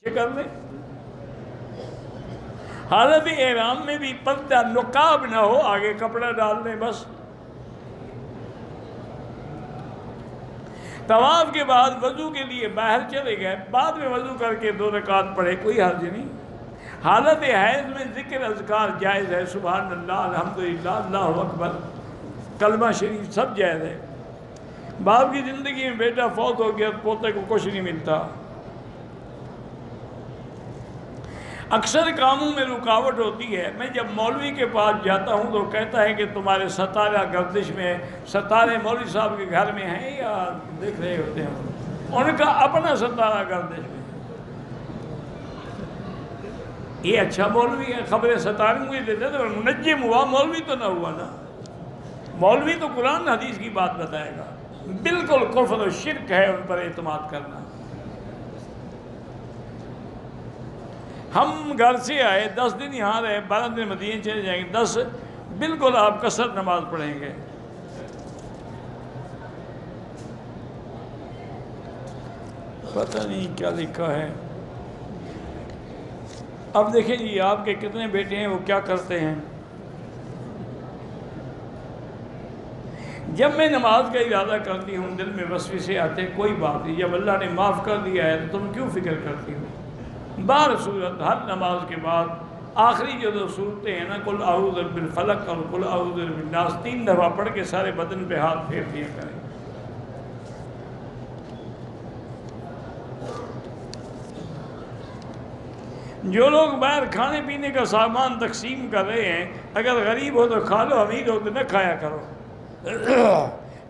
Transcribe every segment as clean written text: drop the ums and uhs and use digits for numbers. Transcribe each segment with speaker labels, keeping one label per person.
Speaker 1: کر لیں. حالت احرام میں بھی پردہ نقاب نہ ہو، آگے کپڑا ڈال دیں بس. طواف کے بعد وضو کے لیے باہر چلے گئے، بعد میں وضو کر کے 2 رکعت پڑھے، کوئی حرج نہیں. حالت حیض میں ذکر اذکار جائز ہے، سبحان اللہ، الحمدللہ، اللہ اکبر، کلمہ شریف سب جائز ہے. باپ کی زندگی میں بیٹا فوت ہو گیا، پوتے کو کچھ نہیں ملتا. اکثر کاموں میں رکاوٹ ہوتی ہے. میں جب مولوی کے پاس جاتا ہوں تو کہتا ہے کہ تمہارے ستارہ گردش میں، ستارے مولوی صاحب کے گھر میں ہیں یا دیکھ رہے ہوتے ہیں، ان کا اپنا ستارہ گردش میں. یہ اچھا مولوی ہے، خبریں ستارے مجھے دیتے تو منجم ہوا، مولوی تو نہ ہوا نا. مولوی تو قرآن حدیث کی بات بتائے گا. بالکل کفر و شرک ہے ان پر اعتماد کرنا. ہم گھر سے آئے، 10 دن یہاں رہے، 12 دن مدینے چلے جائیں گے، 10 بالکل آپ قصر نماز پڑھیں گے. پتہ نہیں کیا لکھا ہے. اب دیکھیں جی آپ کے کتنے بیٹے ہیں، وہ کیا کرتے ہیں. جب میں نماز کا ارادہ کرتی ہوں دل میں وسوسے آتے، کوئی بات نہیں، جب اللہ نے معاف کر دیا ہے تو تم کیوں فکر کرتی ہو. بار صورت ہر نماز کے بعد آخری جو 2 صورتیں ہیں نا، قل اعوذ بالفلق اور قل اعوذ بالناس، 3 دفعہ پڑھ کے سارے بدن پہ ہاتھ پھیر دیا کریں. جو لوگ باہر کھانے پینے کا سامان تقسیم کر رہے ہیں، اگر غریب ہو تو کھا لو، امیر ہو تو نہ کھایا کرو.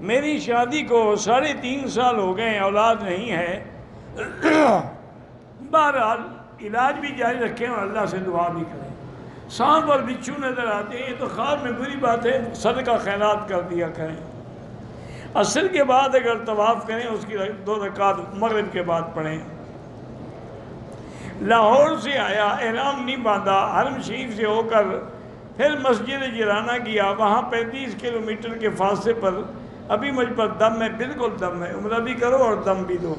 Speaker 1: میری شادی کو 3.5 سال ہو گئے، اولاد نہیں ہے. بہرحال علاج بھی جاری رکھیں اور اللہ سے دعا بھی کریں. سانپ اور بچھو نظر آتے ہیں تو خواب میں بری بات ہے، صدقہ خیرات کر دیا کریں. عصر کے بعد اگر طواف کریں اس کی 2 رکعت مغرب کے بعد پڑھیں. لاہور سے آیا، احرام نہیں باندھا، حرم شریف سے ہو کر پھر مسجد جرانہ گیا، وہاں 35 کلومیٹر کے فاصلے پر ابھی مجھ پر دم ہے، بالکل دم ہے. عمرہ بھی کرو اور دم بھی دو.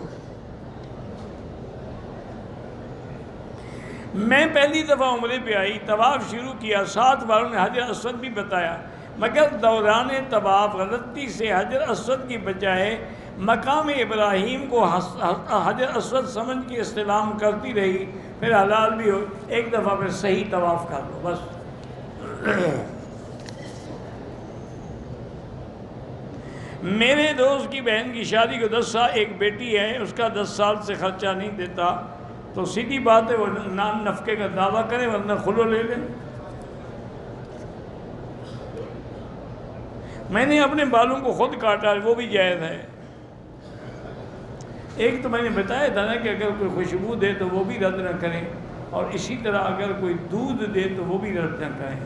Speaker 1: میں پہلی دفعہ عمرے پہ آئی، طواف شروع کیا، 7 والوں نے حجر اسود بھی بتایا، مگر دوران طواف غلطی سے حجر اسود کی بجائے مقام ابراہیم کو حجر اسود سمجھ کے استلام کرتی رہی. پھر حلال بھی ہو، ایک دفعہ پھر صحیح طواف کر لو بس. میرے دوست کی بہن کی شادی کو 10 سال، ایک بیٹی ہے، اس کا 10 سال سے خرچہ نہیں دیتا، تو سیدھی بات ہے وہ نام نفقے کا دعویٰ کریں ورنہ خلو لے لیں. میں نے اپنے بالوں کو خود کاٹا، وہ بھی جائز ہے. ایک تو میں نے بتایا تھا نا کہ اگر کوئی خوشبو دے تو وہ بھی رد نہ کریں، اور اسی طرح اگر کوئی دودھ دے تو وہ بھی رد نہ کریں.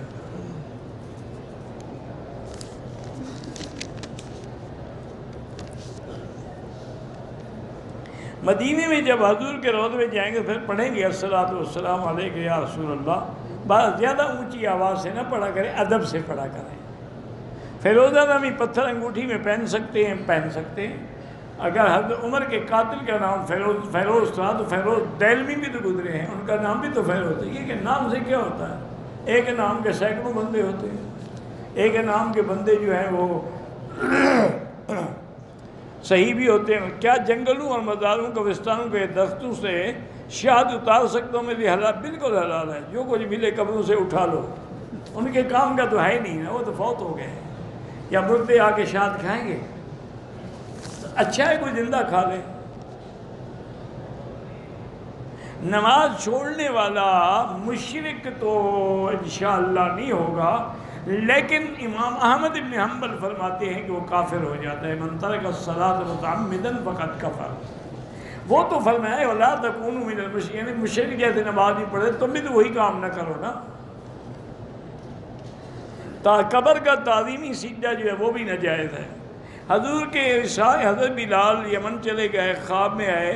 Speaker 1: مدینے میں جب حضور کے روضے میں جائیں گے پھر پڑھیں گے الصلاۃ والسلام علیک یا رسول اللہ. بس زیادہ اونچی آواز سے نہ پڑھا کریں، ادب سے پڑھا کریں. فیروزہ نامی پتھر انگوٹھی میں پہن سکتے ہیں، پہن سکتے ہیں. اگر حضرت عمر کے قاتل کا نام فیروز تھا تو فیروز دیلمی بھی تو گزرے ہیں، ان کا نام بھی تو فیروز ہے. یہ کہ نام سے کیا ہوتا ہے؟ ایک نام کے سینکڑوں بندے ہوتے ہیں. ایک نام کے بندے جو ہیں وہ صحیح بھی ہوتے ہیں. کیا جنگلوں اور مزاروں قبرستانوں کے درختوں سے شہد اتار سکتا ہوں؟ میری حلال، بالکل حلال ہے. جو کچھ ملے قبروں سے اٹھا لو. ان کے کام کا تو ہے نہیں نا، وہ تو فوت ہو گئے ہیں. یا مردے آ کے شہد کھائیں گے؟ اچھا ہے کوئی زندہ کھا لے. نماز چھوڑنے والا مشرک تو انشاءاللہ نہیں ہوگا، لیکن امام احمد بن حنبل فرماتے ہیں کہ وہ کافر ہو جاتا ہے. من ترک الصلاۃ متعمدا فقد کفر. وہ تو فرمایا ہے ولا تکونوا من المشرکین، یعنی مشرک جیسے نماز نہیں پڑھے تم بھی تو وہی کام نہ کرو نا. قبر کا تعظیمی سجدہ جو ہے وہ بھی ناجائز ہے. حضور کے ارشاد، حضرت بلال یمن چلے گئے، خواب میں آئے،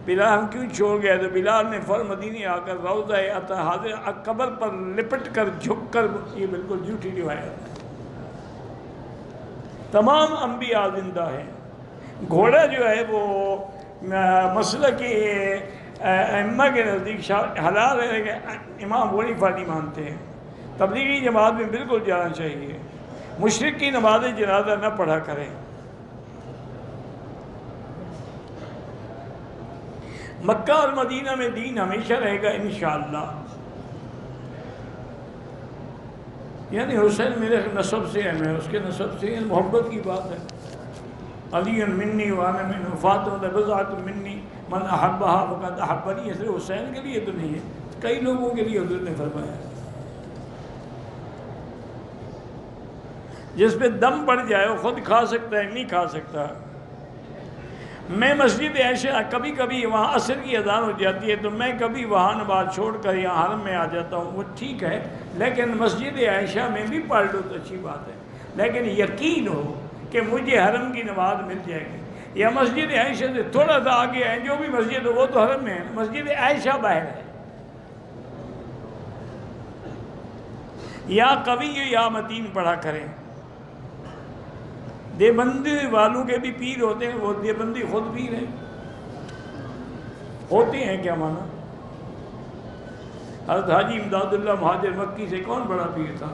Speaker 1: بلال ہم کیوں چھوڑ گئے؟ تو بلال نے فوراً مدینے آ کر روضہ عطا حاضر قبر پر لپٹ کر جھک کر، یہ بالکل جھوٹی روایت ہے. تمام انبیاء زندہ ہیں. گھوڑا جو ہے وہ مسئلہ کہ ائمہ کے نزدیک حلال ہے کہ امام ابو حنیفہ نہیں مانتے ہیں۔ تبلیغی جماعت میں بالکل جانا چاہیے، مشرک کی نماز جنازہ نہ پڑھا کریں۔ مکہ اور مدینہ میں دین ہمیشہ رہے گا انشاءاللہ۔ یعنی حسین میرے نسب سے ہے، میں اس کے نسب سے، محبت کی بات ہے۔ علی منی وانا منہ، فاطمہ بضعۃ منی من احبھا فقد احبنی، صرف حسین کے لیے تو نہیں ہے، کئی لوگوں کے لیے حضور نے فرمایا۔ جس پہ دم پڑ جائے وہ خود کھا سکتا ہے، نہیں کھا سکتا۔ میں مسجد عائشہ کبھی کبھی وہاں عصر کی اذان ہو جاتی ہے تو میں کبھی وہاں نماز چھوڑ کر یہاں حرم میں آ جاتا ہوں، وہ ٹھیک ہے، لیکن مسجد عائشہ میں بھی پڑھ لو تو اچھی بات ہے، لیکن یقین ہو کہ مجھے حرم کی نماز مل جائے گی۔ یا مسجد عائشہ سے تھوڑا سا آگے ہے جو بھی مسجد ہو وہ تو حرم میں ہے، مسجد عائشہ باہر ہے۔ یا قوی یا متین پڑھا کریں۔ دیوبندی والوں کے بھی پیر ہوتے ہیں، وہ دیوبندی خود پیر ہیں، ہوتے ہیں کیا مانا؟ حضرت حاجی امداد اللہ مہاجر مکی سے کون بڑا پیر تھا؟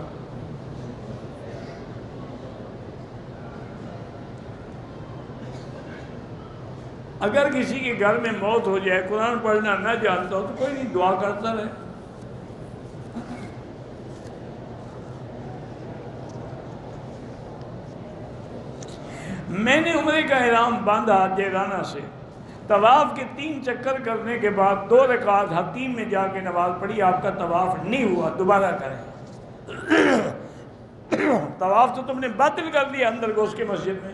Speaker 1: اگر کسی کے گھر میں موت ہو جائے، قرآن پڑھنا نہ جانتا ہو تو کوئی نہیں، دعا کرتا رہے۔ میں نے عمرے کا احرام باندھا جیرانہ سے، طواف کے 3 چکر کرنے کے بعد 2 رکعت حتیم میں جا کے نماز پڑھی، آپ کا طواف نہیں ہوا، دوبارہ کریں۔ طواف تو تم نے باطل کر دیا اندر گھس کے مسجد میں۔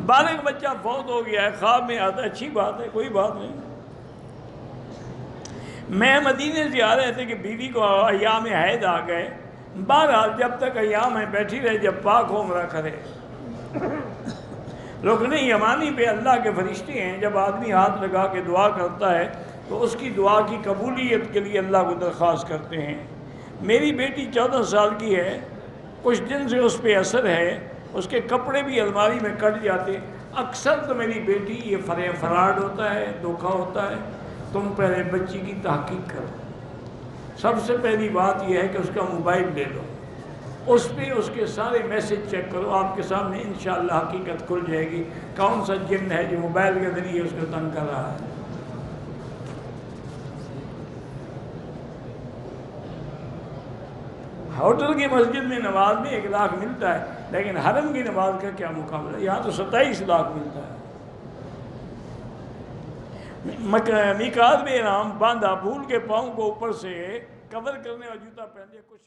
Speaker 1: بالغ بچہ فوت ہو گیا ہے، خواب میں آتا ہے، اچھی بات ہے، کوئی بات نہیں۔ میں مدینے سے آ رہے تھے کہ بیوی کو ایام حیض آ گئے، بہرحال جب تک ایام میں بیٹھی رہے، جب پاک ہو عمرہ کرے۔ رکن یمانی پہ اللہ کے فرشتے ہیں، جب آدمی ہاتھ لگا کے دعا کرتا ہے تو اس کی دعا کی قبولیت کے لیے اللہ کو درخواست کرتے ہیں۔ میری بیٹی 14 سال کی ہے، کچھ دن سے اس پہ اثر ہے، اس کے کپڑے بھی الماری میں کٹ جاتے۔ اکثر تو میری بیٹی یہ فراڈ ہوتا ہے، دھوکہ ہوتا ہے، تم پہلے بچی کی تحقیق کرو۔ سب سے پہلی بات یہ ہے کہ اس کا موبائل لے لو، اس پہ اس کے سارے میسج چیک کرو، آپ کے سامنے انشاءاللہ حقیقت کھل جائے گی، کون سا جن ہے جو موبائل کے ذریعے اس کو تنگ کر رہا ہے۔ ہوٹل کی مسجد میں نماز میں 1 لاکھ ملتا ہے، لیکن حرم کی نماز کا کیا مقابلہ ہے؟ یہاں تو 27 لاکھ ملتا ہے۔ میقات میں احرام باندھا، بھول کے پاؤں کو اوپر سے کور کرنے والا جوتا پہن لیا، کچھ